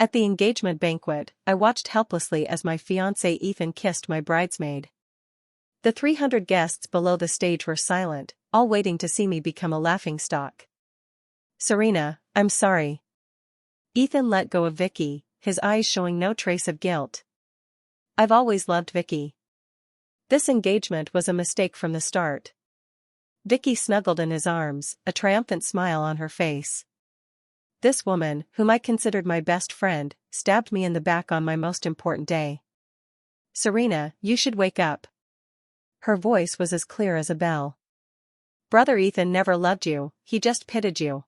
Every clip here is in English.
At the engagement banquet, I watched helplessly as my fiancé Ethan kissed my bridesmaid. The 300 guests below the stage were silent, all waiting to see me become a laughingstock. Serena, I'm sorry. Ethan let go of Vicky, his eyes showing no trace of guilt. I've always loved Vicky. This engagement was a mistake from the start. Vicky snuggled in his arms, a triumphant smile on her face. This woman, whom I considered my best friend, stabbed me in the back on my most important day. Serena, you should wake up. Her voice was as clear as a bell. Brother Ethan never loved you, he just pitied you.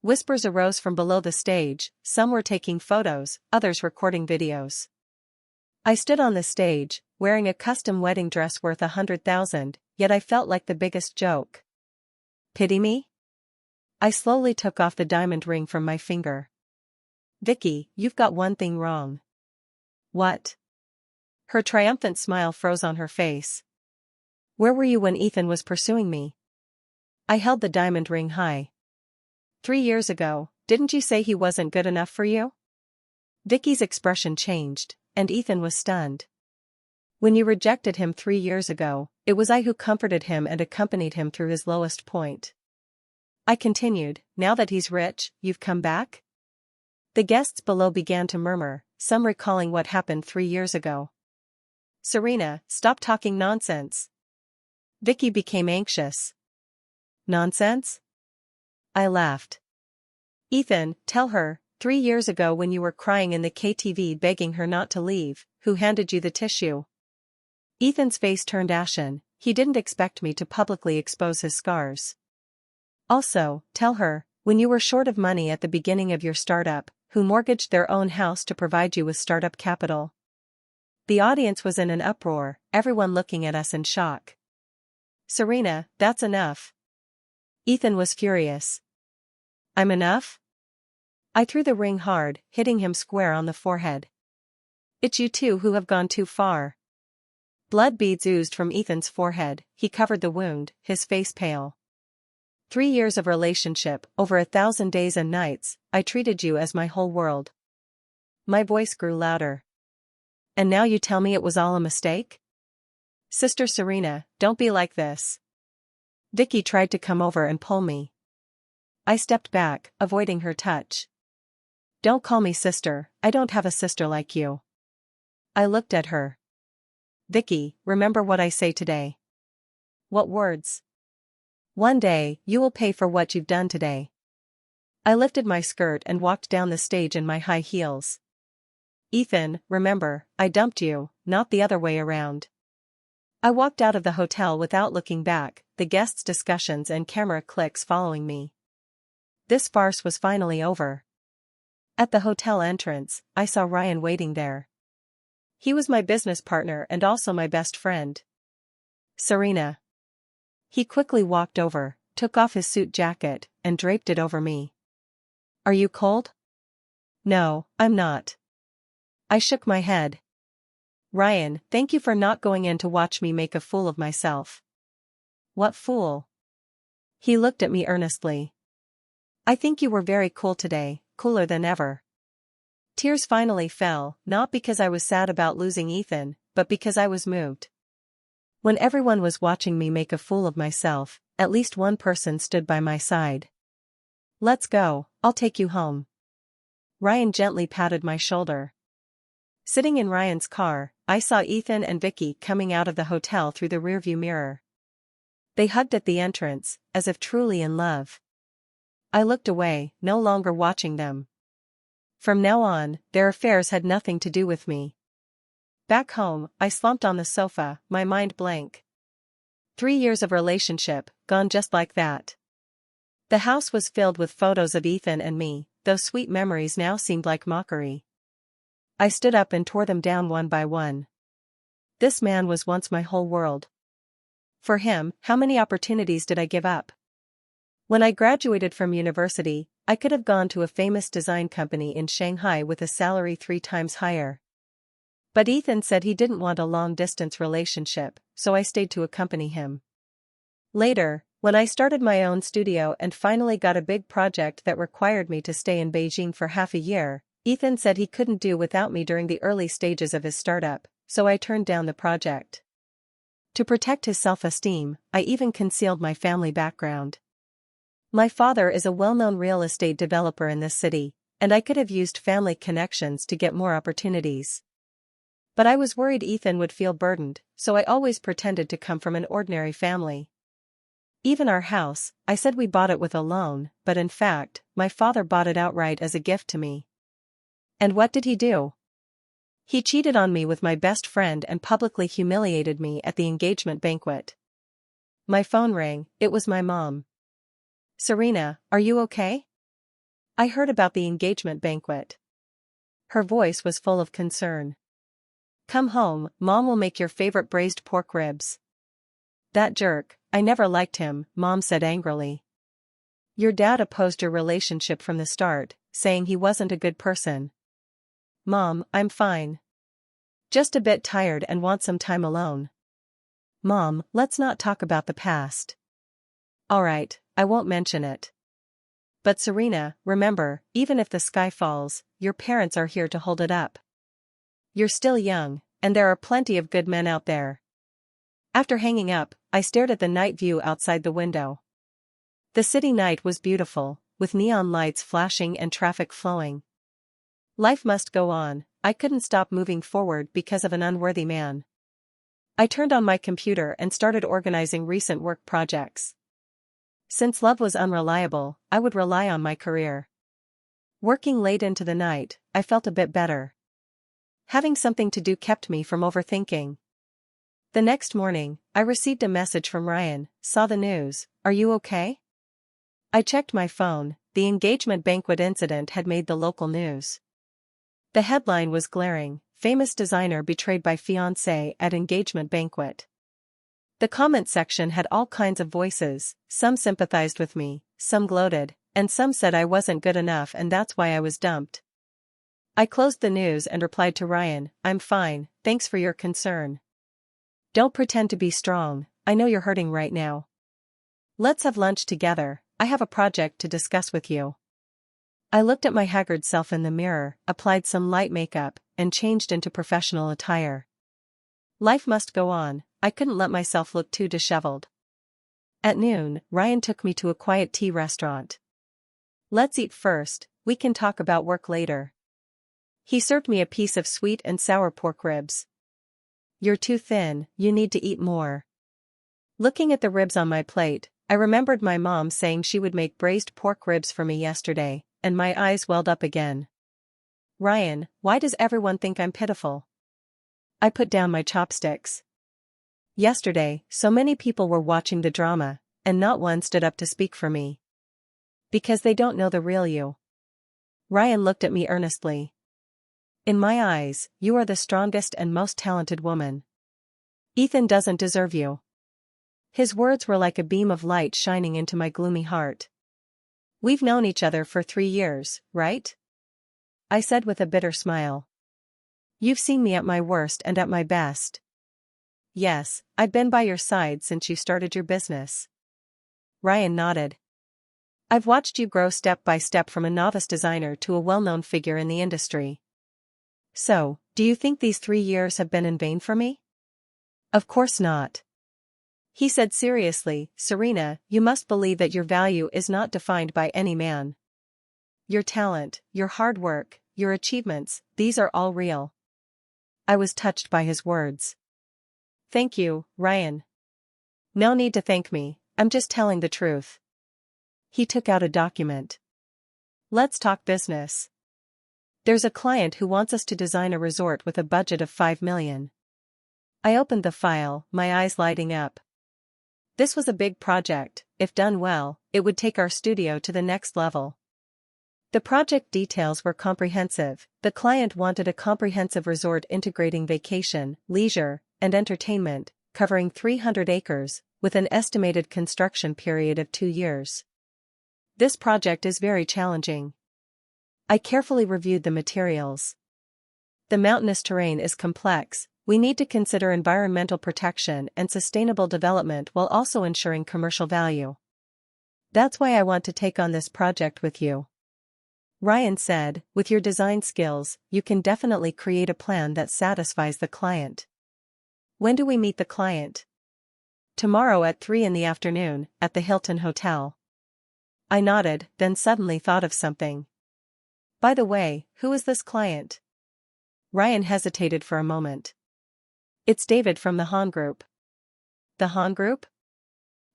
Whispers arose from below the stage, some were taking photos, others recording videos. I stood on the stage, wearing a custom wedding dress worth 100,000, yet I felt like the biggest joke. Pity me? I slowly took off the diamond ring from my finger. Vicky, you've got one thing wrong. What? Her triumphant smile froze on her face. Where were you when Ethan was pursuing me? I held the diamond ring high. 3 years ago, didn't you say he wasn't good enough for you? Vicky's expression changed, and Ethan was stunned. When you rejected him 3 years ago, it was I who comforted him and accompanied him through his lowest point. I continued, now that he's rich, you've come back? The guests below began to murmur, some recalling what happened 3 years ago. Serena, stop talking nonsense. Vicky became anxious. Nonsense? I laughed. Ethan, tell her, 3 years ago when you were crying in the KTV begging her not to leave, who handed you the tissue? Ethan's face turned ashen, he didn't expect me to publicly expose his scars. Also, tell her, when you were short of money at the beginning of your startup, who mortgaged their own house to provide you with startup capital. The audience was in an uproar, everyone looking at us in shock. Serena, that's enough. Ethan was furious. I'm enough? I threw the ring hard, hitting him square on the forehead. It's you two who have gone too far. Blood beads oozed from Ethan's forehead, he covered the wound, his face pale. 3 years of relationship, over 1,000 days and nights, I treated you as my whole world. My voice grew louder. And now you tell me it was all a mistake? Sister Serena, don't be like this. Vicky tried to come over and pull me. I stepped back, avoiding her touch. Don't call me sister, I don't have a sister like you. I looked at her. Vicky, remember what I say today. What words? One day, you will pay for what you've done today. I lifted my skirt and walked down the stage in my high heels. Ethan, remember, I dumped you, not the other way around. I walked out of the hotel without looking back, the guests' discussions and camera clicks following me. This farce was finally over. At the hotel entrance, I saw Ryan waiting there. He was my business partner and also my best friend. Serena. He quickly walked over, took off his suit jacket, and draped it over me. Are you cold? No, I'm not. I shook my head. Ryan, thank you for not going in to watch me make a fool of myself. What fool? He looked at me earnestly. I think you were very cool today, cooler than ever. Tears finally fell, not because I was sad about losing Ethan, but because I was moved. When everyone was watching me make a fool of myself, at least one person stood by my side. Let's go, I'll take you home. Ryan gently patted my shoulder. Sitting in Ryan's car, I saw Ethan and Vicky coming out of the hotel through the rearview mirror. They hugged at the entrance, as if truly in love. I looked away, no longer watching them. From now on, their affairs had nothing to do with me. Back home, I slumped on the sofa, my mind blank. 3 years of relationship, gone just like that. The house was filled with photos of Ethan and me, those sweet memories now seemed like mockery. I stood up and tore them down one by one. This man was once my whole world. For him, how many opportunities did I give up? When I graduated from university, I could have gone to a famous design company in Shanghai with a salary 3 times higher. But Ethan said he didn't want a long-distance relationship, so I stayed to accompany him. Later, when I started my own studio and finally got a big project that required me to stay in Beijing for half a year, Ethan said he couldn't do without me during the early stages of his startup, so I turned down the project. To protect his self-esteem, I even concealed my family background. My father is a well-known real estate developer in this city, and I could have used family connections to get more opportunities. But I was worried Ethan would feel burdened, so I always pretended to come from an ordinary family. Even our house, I said we bought it with a loan, but in fact, my father bought it outright as a gift to me. And what did he do? He cheated on me with my best friend and publicly humiliated me at the engagement banquet. My phone rang, it was my mom. "Serena, are you okay? I heard about the engagement banquet." Her voice was full of concern. "Come home, Mom will make your favorite braised pork ribs." "That jerk, I never liked him," Mom said angrily. "Your dad opposed your relationship from the start, saying he wasn't a good person." "Mom, I'm fine. Just a bit tired and want some time alone." "Mom, let's not talk about the past." "Alright, I won't mention it. But Serena, remember, even if the sky falls, your parents are here to hold it up. You're still young, and there are plenty of good men out there." After hanging up, I stared at the night view outside the window. The city night was beautiful, with neon lights flashing and traffic flowing. Life must go on, I couldn't stop moving forward because of an unworthy man. I turned on my computer and started organizing recent work projects. Since love was unreliable, I would rely on my career. Working late into the night, I felt a bit better. Having something to do kept me from overthinking. The next morning, I received a message from Ryan, "Saw the news, are you okay?" I checked my phone, the engagement banquet incident had made the local news. The headline was glaring, "Famous designer betrayed by fiancé at engagement banquet." The comment section had all kinds of voices, some sympathized with me, some gloated, and some said I wasn't good enough and that's why I was dumped. I closed the news and replied to Ryan, "I'm fine, thanks for your concern. Don't pretend to be strong, I know you're hurting right now. Let's have lunch together, I have a project to discuss with you." I looked at my haggard self in the mirror, applied some light makeup, and changed into professional attire. Life must go on, I couldn't let myself look too disheveled. At noon, Ryan took me to a quiet tea restaurant. "Let's eat first, we can talk about work later." He served me a piece of sweet and sour pork ribs. "You're too thin, you need to eat more." Looking at the ribs on my plate, I remembered my mom saying she would make braised pork ribs for me yesterday, and my eyes welled up again. "Ryan, why does everyone think I'm pitiful?" I put down my chopsticks. "Yesterday, so many people were watching the drama, and not one stood up to speak for me. Because they don't know the real you." Ryan looked at me earnestly. "In my eyes, you are the strongest and most talented woman. Ethan doesn't deserve you." His words were like a beam of light shining into my gloomy heart. "We've known each other for 3 years, right?" I said with a bitter smile. "You've seen me at my worst and at my best." "Yes, I've been by your side since you started your business." Ryan nodded. "I've watched you grow step by step from a novice designer to a well-known figure in the industry. So, do you think these 3 years have been in vain for me?" "Of course not." He said seriously, "Serena, you must believe that your value is not defined by any man. Your talent, your hard work, your achievements, these are all real." I was touched by his words. "Thank you, Ryan." "No need to thank me, I'm just telling the truth." He took out a document. "Let's talk business. There's a client who wants us to design a resort with a budget of $5 million. I opened the file, my eyes lighting up. This was a big project. If done well, it would take our studio to the next level. The project details were comprehensive. The client wanted a comprehensive resort integrating vacation, leisure, and entertainment, covering 300 acres, with an estimated construction period of 2 years. This project is very challenging. I carefully reviewed the materials. The mountainous terrain is complex. We need to consider environmental protection and sustainable development while also ensuring commercial value. That's why I want to take on this project with you. Ryan said, with your design skills, you can definitely create a plan that satisfies the client. When do we meet the client? Tomorrow at 3 in the afternoon, at the Hilton Hotel. I nodded, then suddenly thought of something. By the way, who is this client? Ryan hesitated for a moment. It's David from the Han Group. The Han Group?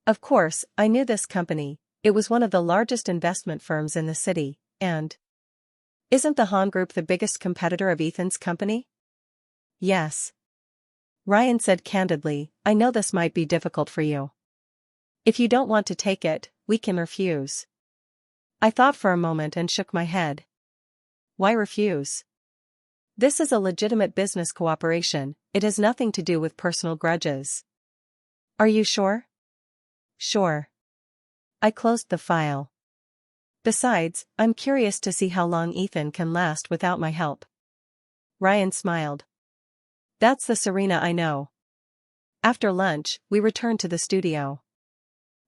Of course, I knew this company. It was one of the largest investment firms in the city, and... Isn't the Han Group the biggest competitor of Ethan's company? Yes. Ryan said candidly, I know this might be difficult for you. If you don't want to take it, we can refuse. I thought for a moment and shook my head. Why refuse? This is a legitimate business cooperation, it has nothing to do with personal grudges. Are you sure? Sure. I closed the file. Besides, I'm curious to see how long Ethan can last without my help. Ryan smiled. That's the Serena I know. After lunch, we returned to the studio.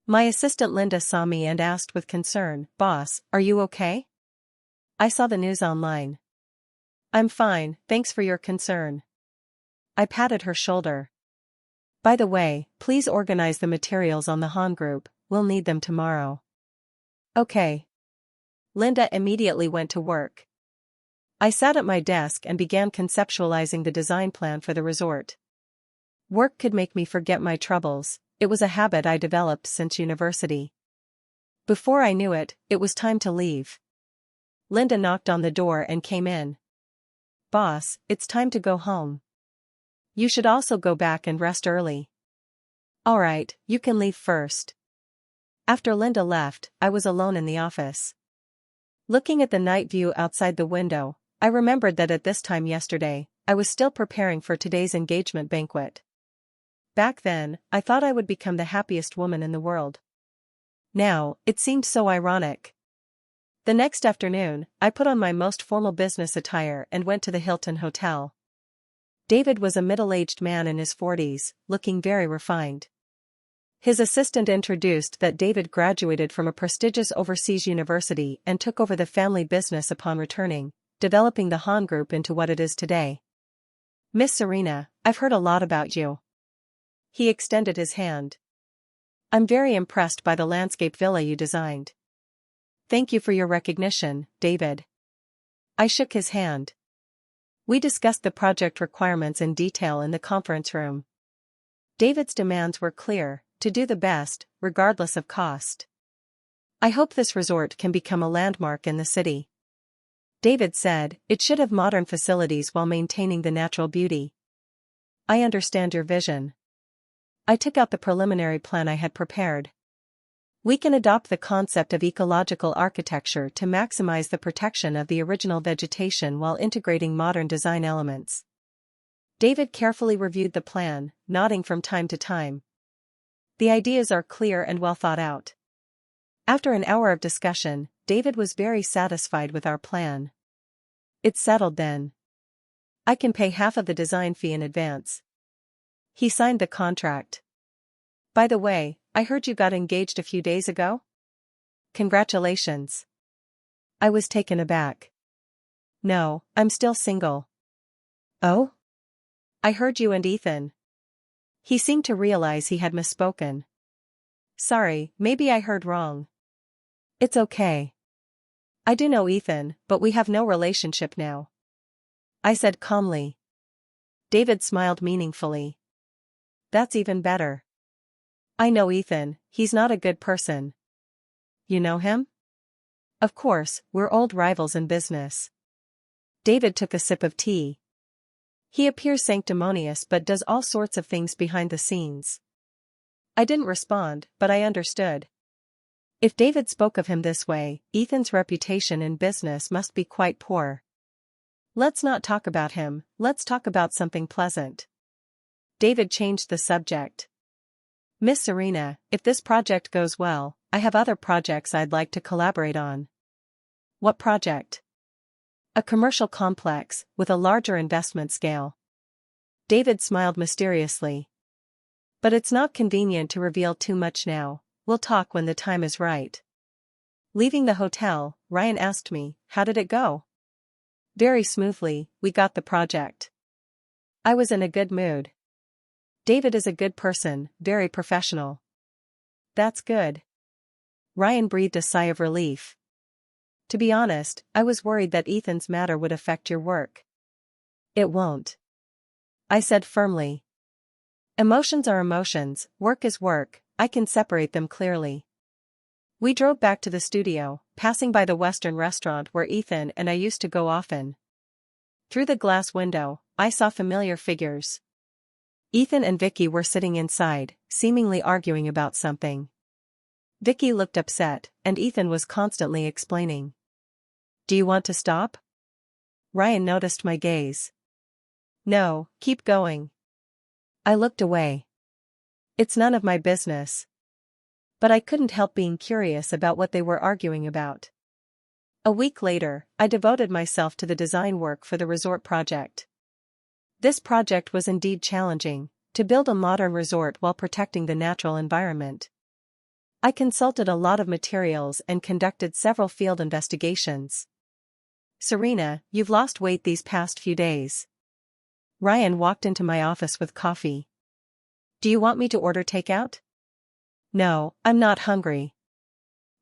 My assistant Linda saw me and asked with concern, Boss, are you okay? I saw the news online. I'm fine, thanks for your concern. I patted her shoulder. By the way, please organize the materials on the Han Group, we'll need them tomorrow. Okay. Linda immediately went to work. I sat at my desk and began conceptualizing the design plan for the resort. Work could make me forget my troubles, it was a habit I developed since university. Before I knew it, it was time to leave. Linda knocked on the door and came in. Boss, it's time to go home. You should also go back and rest early. All right, you can leave first. After Linda left, I was alone in the office. Looking at the night view outside the window, I remembered that at this time yesterday, I was still preparing for today's engagement banquet. Back then, I thought I would become the happiest woman in the world. Now, it seemed so ironic. The next afternoon, I put on my most formal business attire and went to the Hilton Hotel. David was a middle-aged man in his 40s, looking very refined. His assistant introduced that David graduated from a prestigious overseas university and took over the family business upon returning, developing the Han Group into what it is today. Miss Serena, I've heard a lot about you. He extended his hand. I'm very impressed by the landscape villa you designed. Thank you for your recognition, David. I shook his hand. We discussed the project requirements in detail in the conference room. David's demands were clear, to do the best, regardless of cost. I hope this resort can become a landmark in the city. David said, it should have modern facilities while maintaining the natural beauty. I understand your vision. I took out the preliminary plan I had prepared. We can adopt the concept of ecological architecture to maximize the protection of the original vegetation while integrating modern design elements. David carefully reviewed the plan, nodding from time to time. The ideas are clear and well thought out. After an hour of discussion, David was very satisfied with our plan. It's settled then. I can pay half of the design fee in advance. He signed the contract. By the way, I heard you got engaged a few days ago? Congratulations. I was taken aback. No, I'm still single. Oh? I heard you and Ethan. He seemed to realize he had misspoken. Sorry, maybe I heard wrong. It's okay. I do know Ethan, but we have no relationship now. I said calmly. David smiled meaningfully. That's even better. I know Ethan, he's not a good person. You know him? Of course, we're old rivals in business. David took a sip of tea. He appears sanctimonious but does all sorts of things behind the scenes. I didn't respond, but I understood. If David spoke of him this way, Ethan's reputation in business must be quite poor. Let's not talk about him, let's talk about something pleasant. David changed the subject. Miss Serena, if this project goes well, I have other projects I'd like to collaborate on. What project? A commercial complex, with a larger investment scale. David smiled mysteriously. But it's not convenient to reveal too much now, we'll talk when the time is right. Leaving the hotel, Ryan asked me, "How did it go?" "Very smoothly, we got the project." I was in a good mood. "David is a good person, very professional." "That's good." Ryan breathed a sigh of relief. "To be honest, I was worried that Ethan's matter would affect your work." "It won't," I said firmly. "Emotions are emotions, work is work, I can separate them clearly." We drove back to the studio, passing by the Western restaurant where Ethan and I used to go often. Through the glass window, I saw familiar figures. Ethan and Vicky were sitting inside, seemingly arguing about something. Vicky looked upset, and Ethan was constantly explaining. "Do you want to stop?" Ryan noticed my gaze. "No, keep going." I looked away. It's none of my business. But I couldn't help being curious about what they were arguing about. A week later, I devoted myself to the design work for the resort project. This project was indeed challenging, to build a modern resort while protecting the natural environment. I consulted a lot of materials and conducted several field investigations. "Serena, you've lost weight these past few days." Ryan walked into my office with coffee. "Do you want me to order takeout?" "No, I'm not hungry."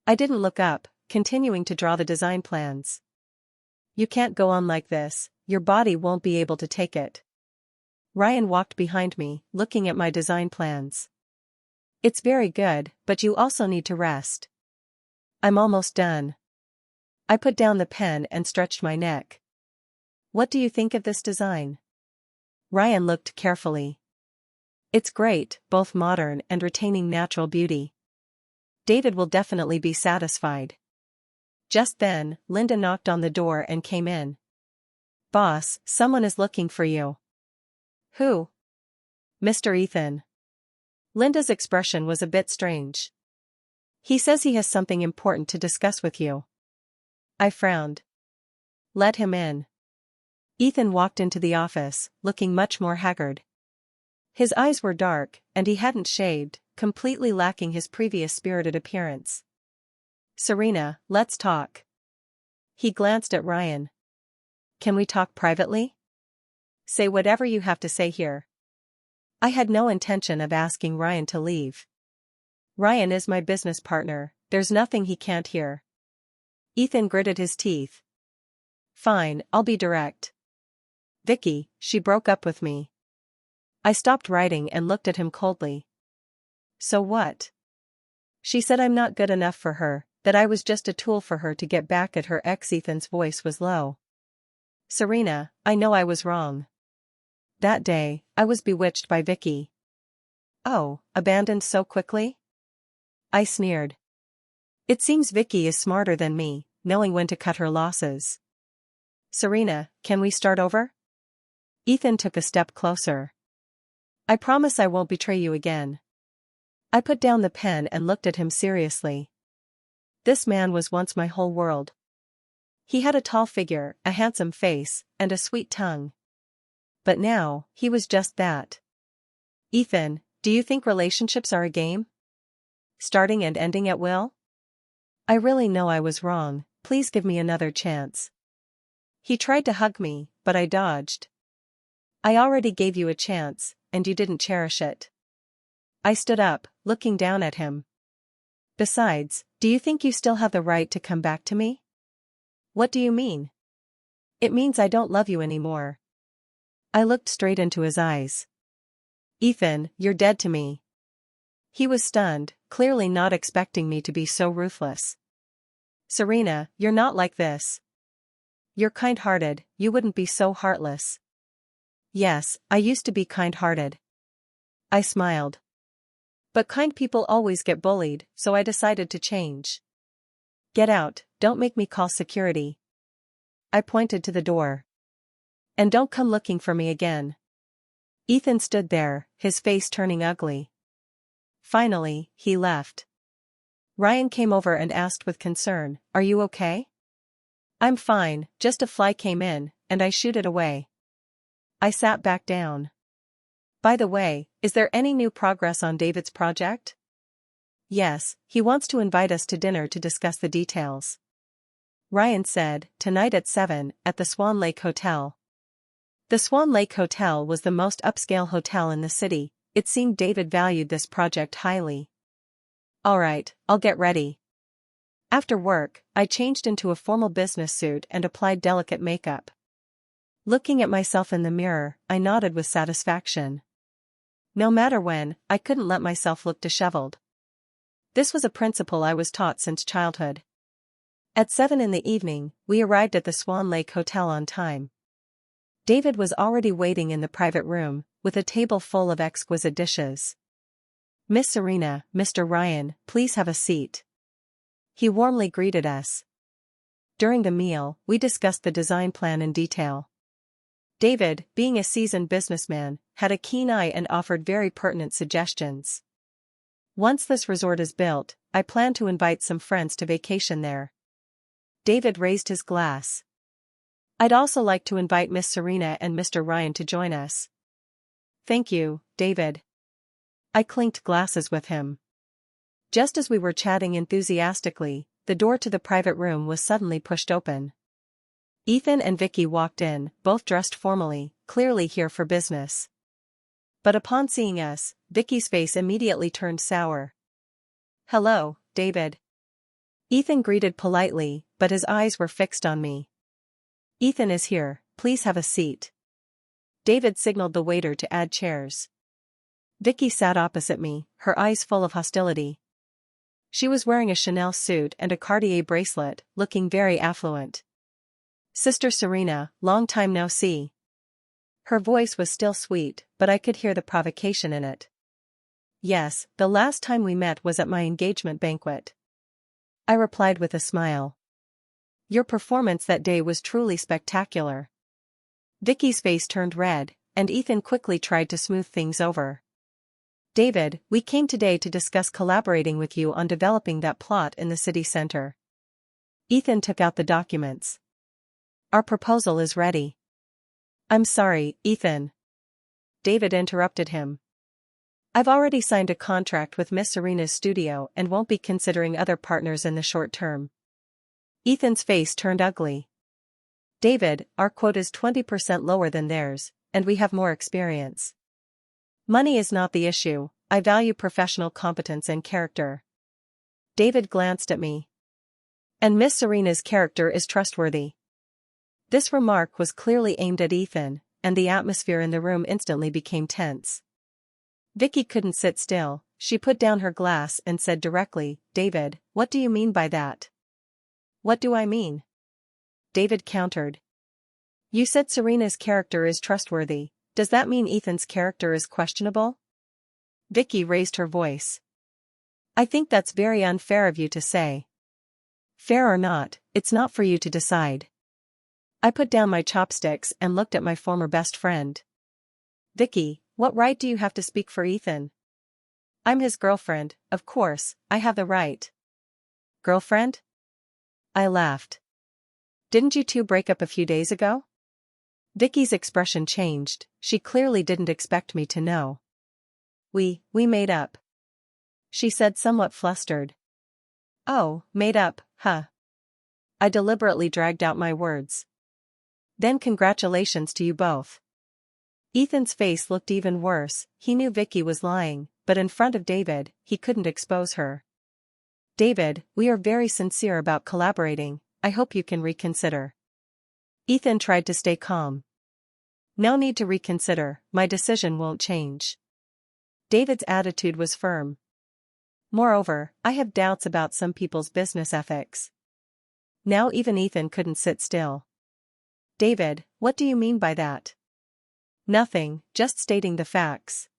I didn't look up, continuing to draw the design plans. "You can't go on like this, your body won't be able to take it." Ryan walked behind me, looking at my design plans. "It's very good, but you also need to rest." "I'm almost done." I put down the pen and stretched my neck. "What do you think of this design?" Ryan looked carefully. "It's great, both modern and retaining natural beauty. David will definitely be satisfied." Just then, Linda knocked on the door and came in. "Boss, someone is looking for you." "Who?" "Mr. Ethan." Linda's expression was a bit strange. "He says he has something important to discuss with you." I frowned. "Let him in." Ethan walked into the office, looking much more haggard. His eyes were dark, and he hadn't shaved, completely lacking his previous spirited appearance. "Serena, let's talk." He glanced at Ryan. "Can we talk privately?" "Say whatever you have to say here." I had no intention of asking Ryan to leave. Ryan is my business partner, there's nothing he can't hear. Ethan gritted his teeth. "Fine, I'll be direct. Vicky, she broke up with me." I stopped writing and looked at him coldly. "So what?" "She said I'm not good enough for her, that I was just a tool for her to get back at her ex." Ethan's voice was low. "Serena, I know I was wrong. That day, I was bewitched by Vicky." "Oh, abandoned so quickly?" I sneered. "It seems Vicky is smarter than me, knowing when to cut her losses." "Serena, can we start over?" Ethan took a step closer. "I promise I won't betray you again." I put down the pen and looked at him seriously. This man was once my whole world. He had a tall figure, a handsome face, and a sweet tongue. But now, he was just that. "Ethan, do you think relationships are a game? Starting and ending at will?" "I really know I was wrong, please give me another chance." He tried to hug me, but I dodged. "I already gave you a chance, and you didn't cherish it." I stood up, looking down at him. "Besides, do you think you still have the right to come back to me?" "What do you mean?" "It means I don't love you anymore." I looked straight into his eyes. "Ethan, you're dead to me." He was stunned, clearly not expecting me to be so ruthless. "Serena, you're not like this. You're kind-hearted, you wouldn't be so heartless." "Yes, I used to be kind-hearted." I smiled. "But kind people always get bullied, so I decided to change." "Get out, don't make me call security." I pointed to the door. "And don't come looking for me again." Ethan stood there, his face turning ugly. Finally, he left. Ryan came over and asked with concern, "Are you okay?" "I'm fine, just a fly came in, and I shooed it away." I sat back down. "By the way, is there any new progress on David's project?" Yes, he wants to invite us to dinner to discuss the details. Ryan said, tonight at 7, at the Swan Lake Hotel. The Swan Lake Hotel was the most upscale hotel in the city. It seemed David valued this project highly. Alright, I'll get ready. After work, I changed into a formal business suit and applied delicate makeup. Looking at myself in the mirror, I nodded with satisfaction. No matter when, I couldn't let myself look disheveled. This was a principle I was taught since childhood. At 7 in the evening, we arrived at the Swan Lake Hotel on time. David was already waiting in the private room, with a table full of exquisite dishes. Miss Serena, Mr. Ryan, please have a seat. He warmly greeted us. During the meal, we discussed the design plan in detail. David, being a seasoned businessman, had a keen eye and offered very pertinent suggestions. Once this resort is built, I plan to invite some friends to vacation there. David raised his glass. I'd also like to invite Miss Serena and Mr. Ryan to join us. Thank you, David. I clinked glasses with him. Just as we were chatting enthusiastically, the door to the private room was suddenly pushed open. Ethan and Vicky walked in, both dressed formally, clearly here for business. But upon seeing us, Vicky's face immediately turned sour. Hello, David. Ethan greeted politely, but his eyes were fixed on me. Ethan is here, please have a seat. David signaled the waiter to add chairs. Vicky sat opposite me, her eyes full of hostility. She was wearing a Chanel suit and a Cartier bracelet, looking very affluent. Sister Serena, long time no see. Her voice was still sweet, but I could hear the provocation in it. Yes, the last time we met was at my engagement banquet. I replied with a smile. Your performance that day was truly spectacular. Vicky's face turned red, and Ethan quickly tried to smooth things over. David, we came today to discuss collaborating with you on developing that plot in the city center. Ethan took out the documents. Our proposal is ready. I'm sorry, Ethan. David interrupted him. I've already signed a contract with Miss Serena's studio and won't be considering other partners in the short term. Ethan's face turned ugly. David, our quote is 20% lower than theirs, and we have more experience. Money is not the issue, I value professional competence and character. David glanced at me. And Miss Serena's character is trustworthy. This remark was clearly aimed at Ethan, and the atmosphere in the room instantly became tense. Vicky couldn't sit still, she put down her glass and said directly, David, what do you mean by that? What do I mean? David countered. You said Serena's character is trustworthy, does that mean Ethan's character is questionable? Vicky raised her voice. I think that's very unfair of you to say. Fair or not, it's not for you to decide. I put down my chopsticks and looked at my former best friend. Vicky, what right do you have to speak for Ethan? I'm his girlfriend, of course, I have the right. Girlfriend? I laughed. Didn't you two break up a few days ago? Vicky's expression changed, she clearly didn't expect me to know. We made up. She said somewhat flustered. Oh, made up, huh? I deliberately dragged out my words. Then congratulations to you both. Ethan's face looked even worse, he knew Vicky was lying, but in front of David, he couldn't expose her. David, we are very sincere about collaborating, I hope you can reconsider. Ethan tried to stay calm. No need to reconsider, my decision won't change. David's attitude was firm. Moreover, I have doubts about some people's business ethics. Now even Ethan couldn't sit still. David, what do you mean by that? Nothing, just stating the facts.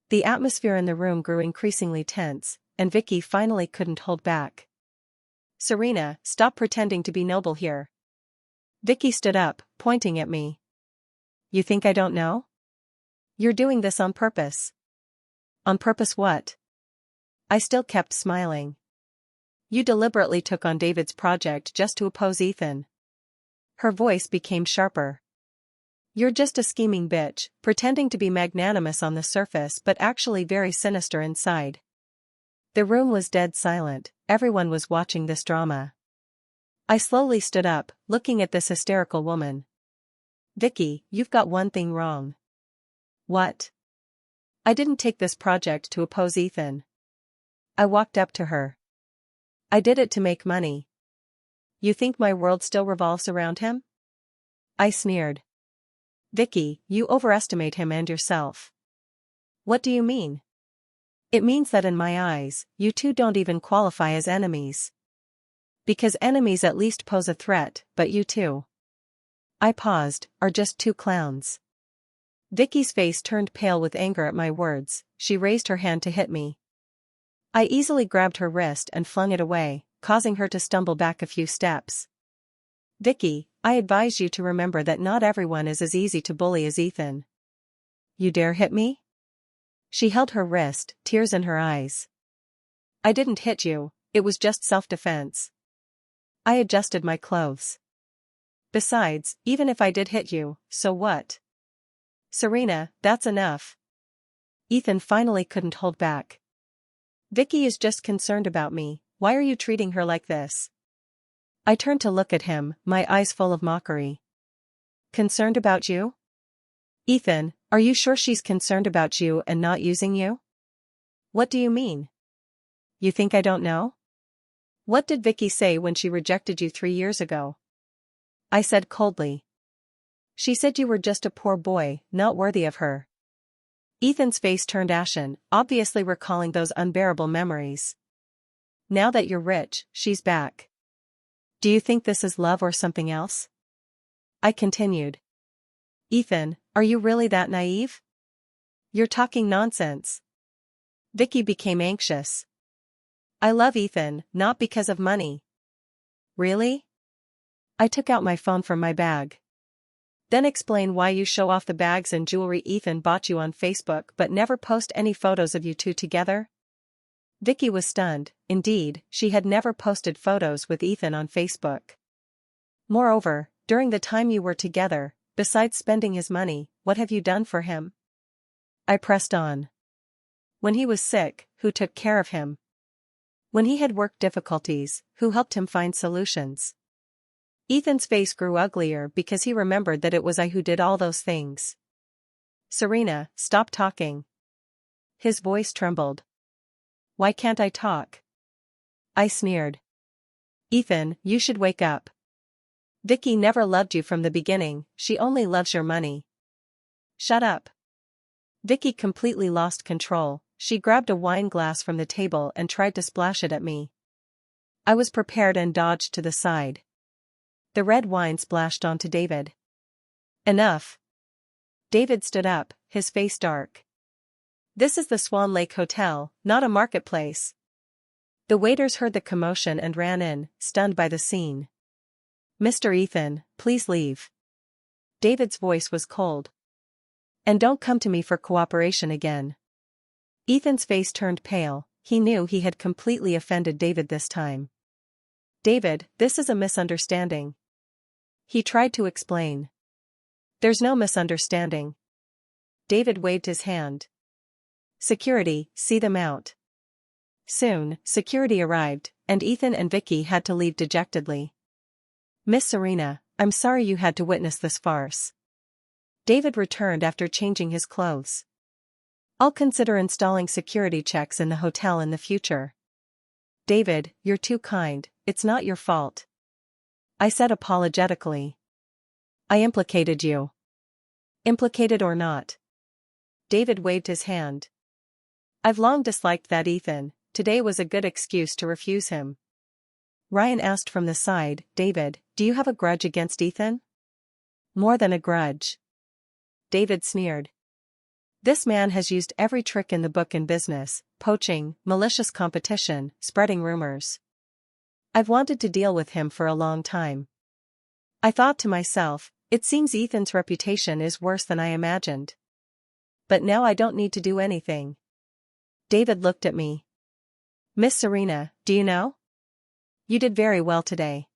The atmosphere in the room grew increasingly tense, and Vicky finally couldn't hold back. Serena, stop pretending to be noble here. Vicky stood up, pointing at me. You think I don't know? You're doing this on purpose. On purpose what? I still kept smiling. You deliberately took on David's project just to oppose Ethan. Her voice became sharper. You're just a scheming bitch, pretending to be magnanimous on the surface but actually very sinister inside. The room was dead silent, everyone was watching this drama. I slowly stood up, looking at this hysterical woman. Vicky, you've got one thing wrong. What? I didn't take this project to oppose Ethan. I walked up to her. I did it to make money. You think my world still revolves around him? I sneered. Vicky, you overestimate him and yourself. What do you mean? It means that in my eyes, you two don't even qualify as enemies. Because enemies at least pose a threat, but you two. I paused, are just two clowns. Vicky's face turned pale with anger at my words, she raised her hand to hit me. I easily grabbed her wrist and flung it away, causing her to stumble back a few steps. Vicky, I advise you to remember that not everyone is as easy to bully as Ethan. You dare hit me? She held her wrist, tears in her eyes. I didn't hit you, it was just self-defense. I adjusted my clothes. Besides, even if I did hit you, so what? Serena, that's enough. Ethan finally couldn't hold back. Vicky is just concerned about me, why are you treating her like this? I turned to look at him, my eyes full of mockery. Concerned about you? Ethan, are you sure she's concerned about you and not using you? What do you mean? You think I don't know? What did Vicky say when she rejected you 3 years ago? I said coldly. She said you were just a poor boy, not worthy of her. Ethan's face turned ashen, obviously recalling those unbearable memories. Now that you're rich, she's back. Do you think this is love or something else? I continued. Ethan, are you really that naive? You're talking nonsense. Vicky became anxious. I love Ethan, not because of money. Really? I took out my phone from my bag. Then explain why you show off the bags and jewelry Ethan bought you on Facebook but never post any photos of you two together? Vicky was stunned, indeed, she had never posted photos with Ethan on Facebook. Moreover, during the time you were together, besides spending his money, what have you done for him? I pressed on. When he was sick, who took care of him? When he had work difficulties, who helped him find solutions? Ethan's face grew uglier because he remembered that it was I who did all those things. Serena, stop talking. His voice trembled. Why can't I talk? I sneered. Ethan, you should wake up. Vicky never loved you from the beginning, she only loves your money. Shut up. Vicky completely lost control, she grabbed a wine glass from the table and tried to splash it at me. I was prepared and dodged to the side. The red wine splashed onto David. Enough. David stood up, his face dark. This is the Swan Lake Hotel, not a marketplace. The waiters heard the commotion and ran in, stunned by the scene. Mr. Ethan, please leave. David's voice was cold. And don't come to me for cooperation again. Ethan's face turned pale, he knew he had completely offended David this time. David, this is a misunderstanding. He tried to explain. There's no misunderstanding. David waved his hand. Security, see them out. Soon, security arrived, and Ethan and Vicky had to leave dejectedly. Miss Serena, I'm sorry you had to witness this farce. David returned after changing his clothes. I'll consider installing security checks in the hotel in the future. David, you're too kind, it's not your fault. I said apologetically. I implicated you. Implicated or not? David waved his hand. I've long disliked that Ethan, today was a good excuse to refuse him. Ryan asked from the side, David, do you have a grudge against Ethan? More than a grudge. David sneered. This man has used every trick in the book in business, poaching, malicious competition, spreading rumors. I've wanted to deal with him for a long time. I thought to myself, it seems Ethan's reputation is worse than I imagined. But now I don't need to do anything. David looked at me. Miss Serena, do you know? You did very well today.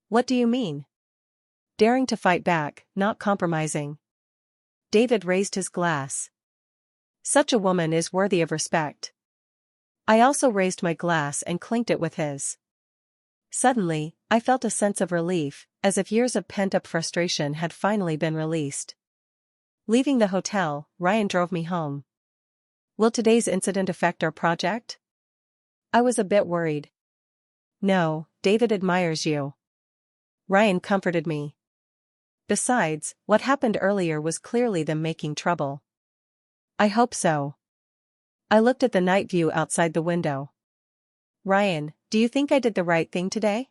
What do you mean? Daring to fight back, not compromising. David raised his glass. Such a woman is worthy of respect. I also raised my glass and clinked it with his. Suddenly, I felt a sense of relief, as if years of pent-up frustration had finally been released. Leaving the hotel, Ryan drove me home. Will today's incident affect our project? I was a bit worried. No, David admires you. Ryan comforted me. Besides, what happened earlier was clearly them making trouble. I hope so. I looked at the night view outside the window. Ryan, do you think I did the right thing today?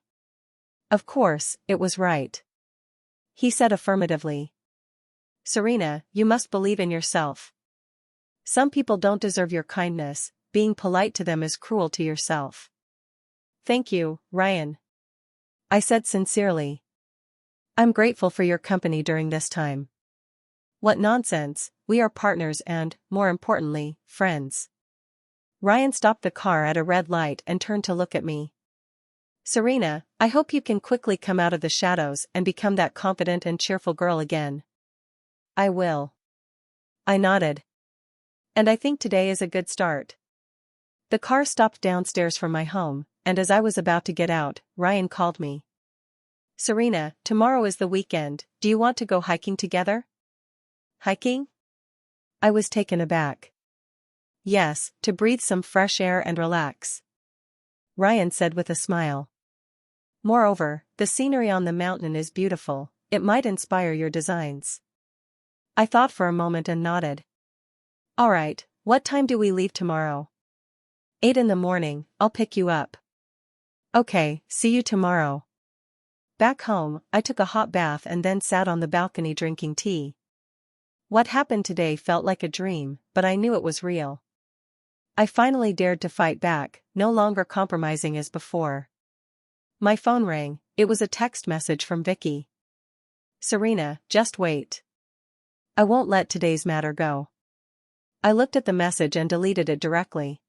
Of course, it was right. He said affirmatively. Serena, you must believe in yourself. Some people don't deserve your kindness, being polite to them is cruel to yourself. Thank you, Ryan. I said sincerely. I'm grateful for your company during this time. What nonsense, we are partners and, more importantly, friends. Ryan stopped the car at a red light and turned to look at me. Serena, I hope you can quickly come out of the shadows and become that confident and cheerful girl again. I will. I nodded. And I think today is a good start. The car stopped downstairs from my home, and as I was about to get out, Ryan called me. Serena, tomorrow is the weekend, do you want to go hiking together? Hiking? I was taken aback. Yes, to breathe some fresh air and relax. Ryan said with a smile. Moreover, the scenery on the mountain is beautiful, it might inspire your designs. I thought for a moment and nodded. Alright, what time do we leave tomorrow? 8 in the morning, I'll pick you up. Okay, see you tomorrow. Back home, I took a hot bath and then sat on the balcony drinking tea. What happened today felt like a dream, but I knew it was real. I finally dared to fight back, no longer compromising as before. My phone rang, it was a text message from Vicky. Serena, just wait. I won't let today's matter go. I looked at the message and deleted it directly.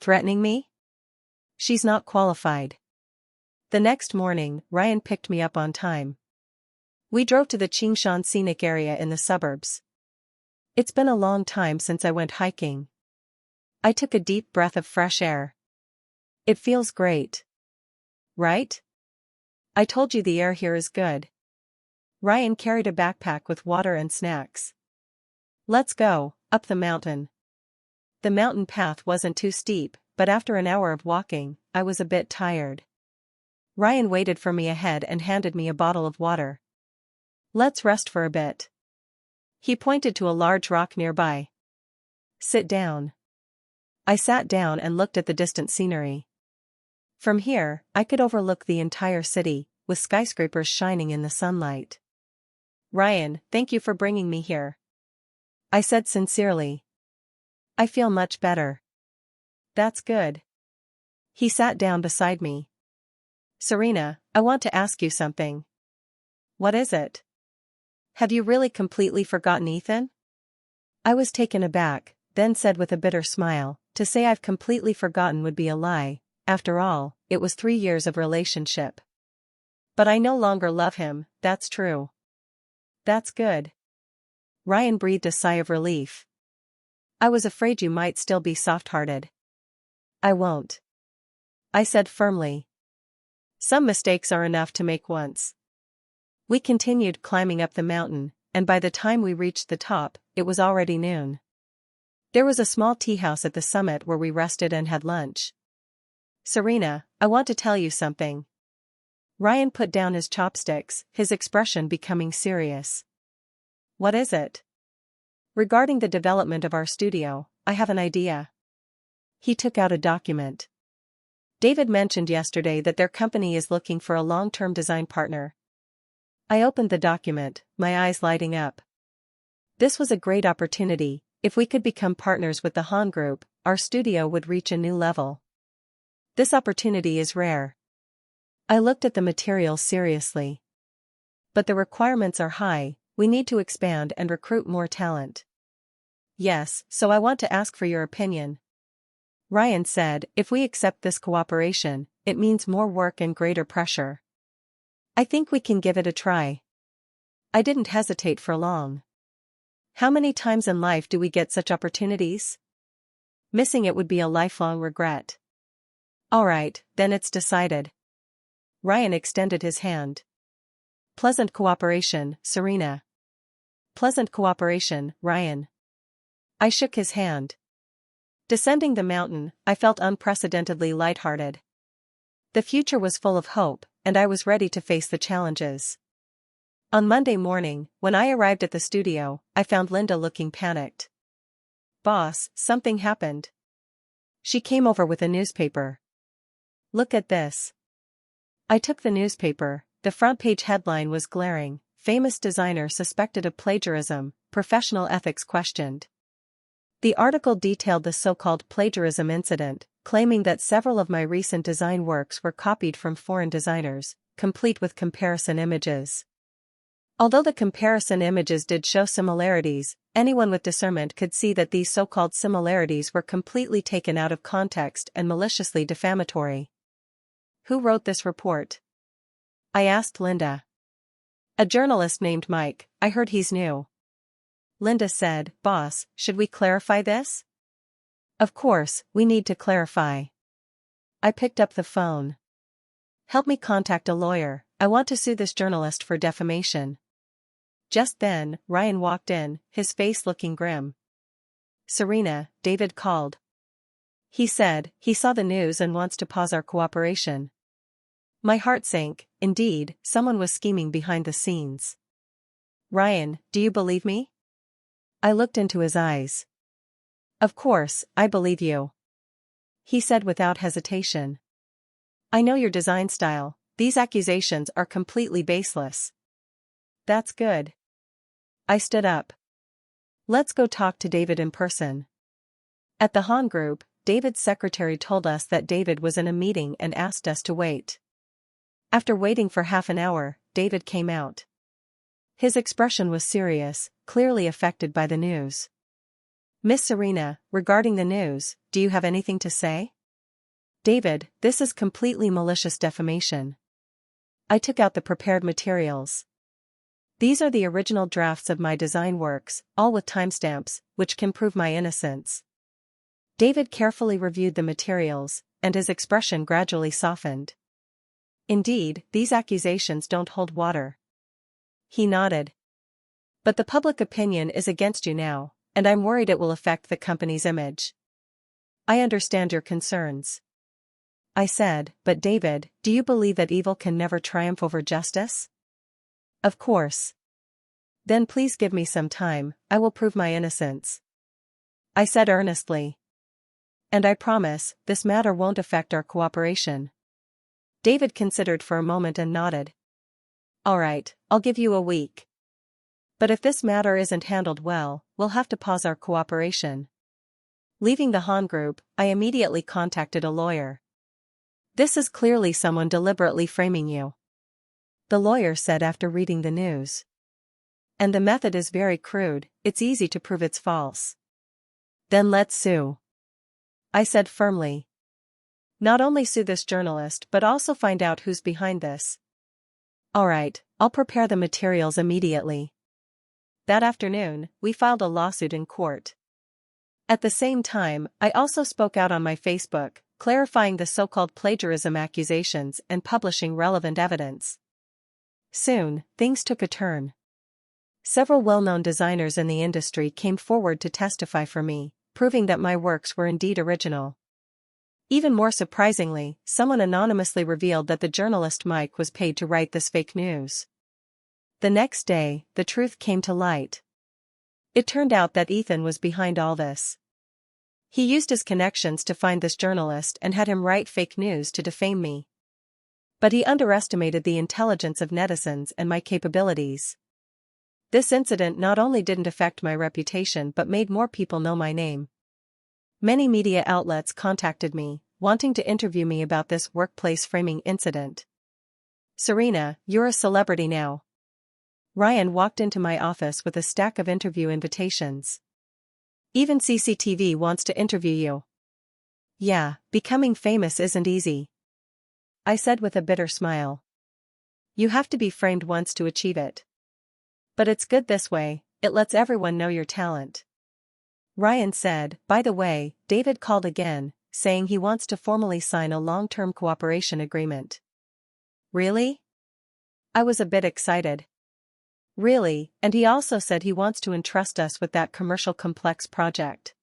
Threatening me? She's not qualified. The next morning, Ryan picked me up on time. We drove to the Qingshan scenic area in the suburbs. It's been a long time since I went hiking. I took a deep breath of fresh air. It feels great. Right? I told you the air here is good. Ryan carried a backpack with water and snacks. Let's go, up the mountain. The mountain path wasn't too steep, but after an hour of walking, I was a bit tired. Ryan waited for me ahead and handed me a bottle of water. Let's rest for a bit. He pointed to a large rock nearby. Sit down. I sat down and looked at the distant scenery. From here, I could overlook the entire city, with skyscrapers shining in the sunlight. Ryan, thank you for bringing me here. I said sincerely. I feel much better. That's good. He sat down beside me. Serena, I want to ask you something. What is it? Have you really completely forgotten Ethan? I was taken aback, then said with a bitter smile, to say I've completely forgotten would be a lie, after all, it was 3 years of relationship. But I no longer love him, that's true. That's good. Ryan breathed a sigh of relief. I was afraid you might still be soft-hearted. I won't. I said firmly. Some mistakes are enough to make once. We continued climbing up the mountain, and by the time we reached the top, it was already noon. There was a small tea house at the summit where we rested and had lunch. Serena, I want to tell you something. Ryan put down his chopsticks, his expression becoming serious. What is it? Regarding the development of our studio, I have an idea. He took out a document. David mentioned yesterday that their company is looking for a long-term design partner. I opened the document, my eyes lighting up. This was a great opportunity. If we could become partners with the Han Group, our studio would reach a new level. This opportunity is rare. I looked at the materials seriously. But the requirements are high, we need to expand and recruit more talent. Yes, so I want to ask for your opinion. Ryan said, if we accept this cooperation, it means more work and greater pressure. I think we can give it a try. I didn't hesitate for long. How many times in life do we get such opportunities? Missing it would be a lifelong regret. Alright, then it's decided. Ryan extended his hand. Pleasant cooperation, Serena. Pleasant cooperation, Ryan. I shook his hand. Descending the mountain, I felt unprecedentedly lighthearted. The future was full of hope, and I was ready to face the challenges. On Monday morning, when I arrived at the studio, I found Linda looking panicked. "Boss, something happened." She came over with a newspaper. "Look at this." I took the newspaper. The front page headline was glaring: "Famous designer suspected of plagiarism, professional ethics questioned." The article detailed the so-called plagiarism incident, claiming that several of my recent design works were copied from foreign designers, complete with comparison images. Although the comparison images did show similarities, anyone with discernment could see that these so-called similarities were completely taken out of context and maliciously defamatory. "Who wrote this report?" I asked Linda. "A journalist named Mike. I heard he's new." Linda said, "Boss, should we clarify this?" "Of course, we need to clarify." I picked up the phone. "Help me contact a lawyer. I want to sue this journalist for defamation." Just then, Ryan walked in, his face looking grim. "Serena, David called. He said he saw the news and wants to pause our cooperation." My heart sank. Indeed, someone was scheming behind the scenes. "Ryan, do you believe me?" I looked into his eyes. "Of course, I believe you," he said without hesitation. "I know your design style. These accusations are completely baseless." "That's good." I stood up. "Let's go talk to David in person." At the Han group, David's secretary told us that David was in a meeting and asked us to wait. After waiting for half an hour, David came out. His expression was serious, clearly affected by the news. "Miss Serena, regarding the news, do you have anything to say?" "David, this is completely malicious defamation." I took out the prepared materials. "These are the original drafts of my design works, all with timestamps, which can prove my innocence." David carefully reviewed the materials, and his expression gradually softened. "Indeed, these accusations don't hold water." He nodded. "But the public opinion is against you now, and I'm worried it will affect the company's image." "I understand your concerns." I said, "But David, do you believe that evil can never triumph over justice?" "Of course." "Then please give me some time, I will prove my innocence," I said earnestly. "And I promise, this matter won't affect our cooperation." David considered for a moment and nodded. "All right, I'll give you a week. But if this matter isn't handled well, we'll have to pause our cooperation." Leaving the Han group, I immediately contacted a lawyer. "This is clearly someone deliberately framing you," the lawyer said after reading the news. "And the method is very crude, it's easy to prove it's false." "Then let's sue," I said firmly. "Not only sue this journalist but also find out who's behind this." "Alright, I'll prepare the materials immediately." That afternoon, we filed a lawsuit in court. At the same time, I also spoke out on my Facebook, clarifying the so-called plagiarism accusations and publishing relevant evidence. Soon, things took a turn. Several well-known designers in the industry came forward to testify for me, proving that my works were indeed original. Even more surprisingly, someone anonymously revealed that the journalist Mike was paid to write this fake news. The next day, the truth came to light. It turned out that Ethan was behind all this. He used his connections to find this journalist and had him write fake news to defame me. But he underestimated the intelligence of netizens and my capabilities. This incident not only didn't affect my reputation but made more people know my name. Many media outlets contacted me, wanting to interview me about this workplace framing incident. "Serena, you're a celebrity now." Ryan walked into my office with a stack of interview invitations. "Even CCTV wants to interview you." "Yeah, becoming famous isn't easy," I said with a bitter smile. "You have to be framed once to achieve it. But it's good this way, it lets everyone know your talent." Ryan said, by the way, David called again, saying he wants to formally sign a long-term cooperation agreement. Really? I was a bit excited. Really, and he also said he wants to entrust us with that commercial complex project.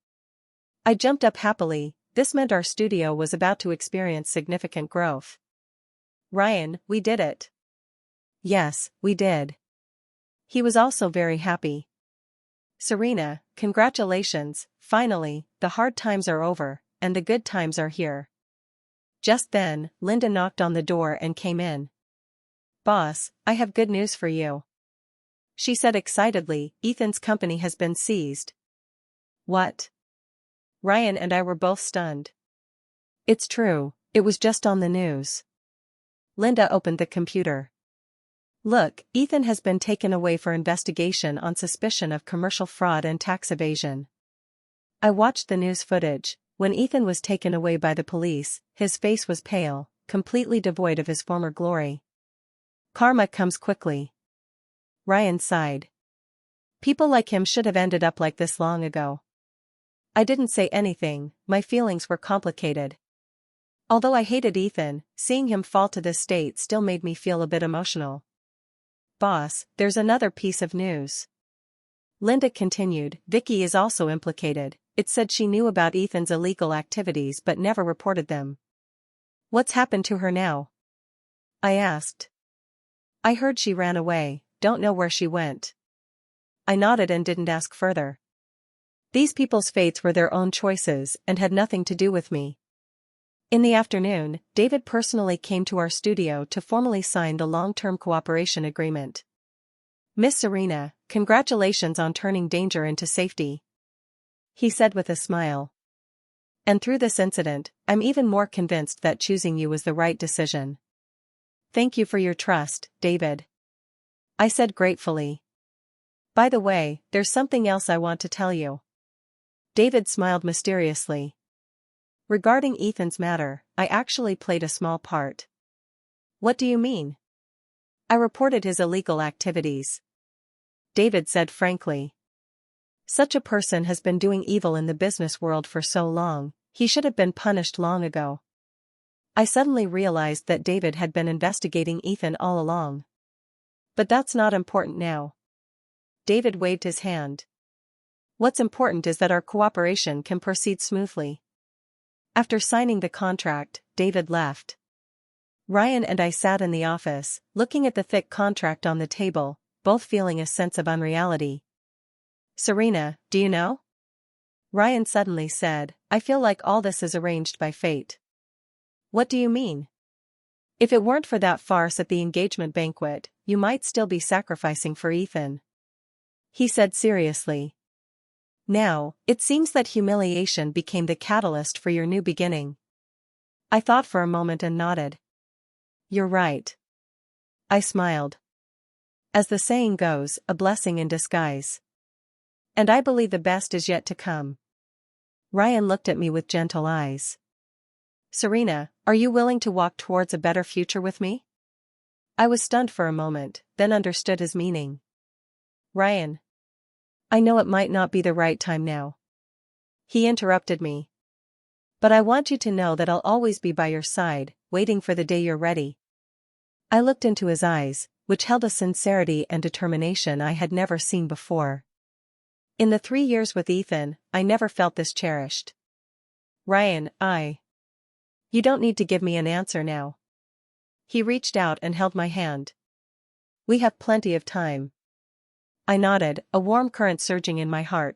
I jumped up happily. This meant our studio was about to experience significant growth. Ryan, we did it. Yes, we did. He was also very happy. Serena, congratulations, finally, the hard times are over, and the good times are here. Just then, Linda knocked on the door and came in. Boss, I have good news for you. She said excitedly, Ethan's company has been seized. What? Ryan and I were both stunned. It's true, it was just on the news. Linda opened the computer. Look, Ethan has been taken away for investigation on suspicion of commercial fraud and tax evasion. I watched the news footage. When Ethan was taken away by the police, his face was pale, completely devoid of his former glory. Karma comes quickly. Ryan sighed. People like him should have ended up like this long ago. I didn't say anything, my feelings were complicated. Although I hated Ethan, seeing him fall to this state still made me feel a bit emotional. Boss, there's another piece of news. Linda continued, Vicky is also implicated. It said she knew about Ethan's illegal activities but never reported them. What's happened to her now? I asked. I heard she ran away, don't know where she went. I nodded and didn't ask further. These people's fates were their own choices and had nothing to do with me. In the afternoon, David personally came to our studio to formally sign the long-term cooperation agreement. Miss Serena, congratulations on turning danger into safety. He said with a smile. And through this incident, I'm even more convinced that choosing you was the right decision. Thank you for your trust, David. I said gratefully. By the way, there's something else I want to tell you. David smiled mysteriously. Regarding Ethan's matter, I actually played a small part. What do you mean? I reported his illegal activities. David said frankly. Such a person has been doing evil in the business world for so long, he should have been punished long ago. I suddenly realized that David had been investigating Ethan all along. But that's not important now. David waved his hand. What's important is that our cooperation can proceed smoothly. After signing the contract, David left. Ryan and I sat in the office, looking at the thick contract on the table, both feeling a sense of unreality. Serena, do you know? Ryan suddenly said, I feel like all this is arranged by fate. What do you mean? If it weren't for that farce at the engagement banquet, you might still be sacrificing for Ethan. He said seriously. Now, it seems that humiliation became the catalyst for your new beginning. I thought for a moment and nodded. You're right. I smiled. As the saying goes, a blessing in disguise. And I believe the best is yet to come. Ryan looked at me with gentle eyes. Serena, are you willing to walk towards a better future with me? I was stunned for a moment, then understood his meaning. Ryan. I know it might not be the right time now. He interrupted me. But I want you to know that I'll always be by your side, waiting for the day you're ready. I looked into his eyes, which held a sincerity and determination I had never seen before. In the 3 years with Ethan, I never felt this cherished. Ryan, You don't need to give me an answer now. He reached out and held my hand. We have plenty of time. I nodded, a warm current surging in my heart.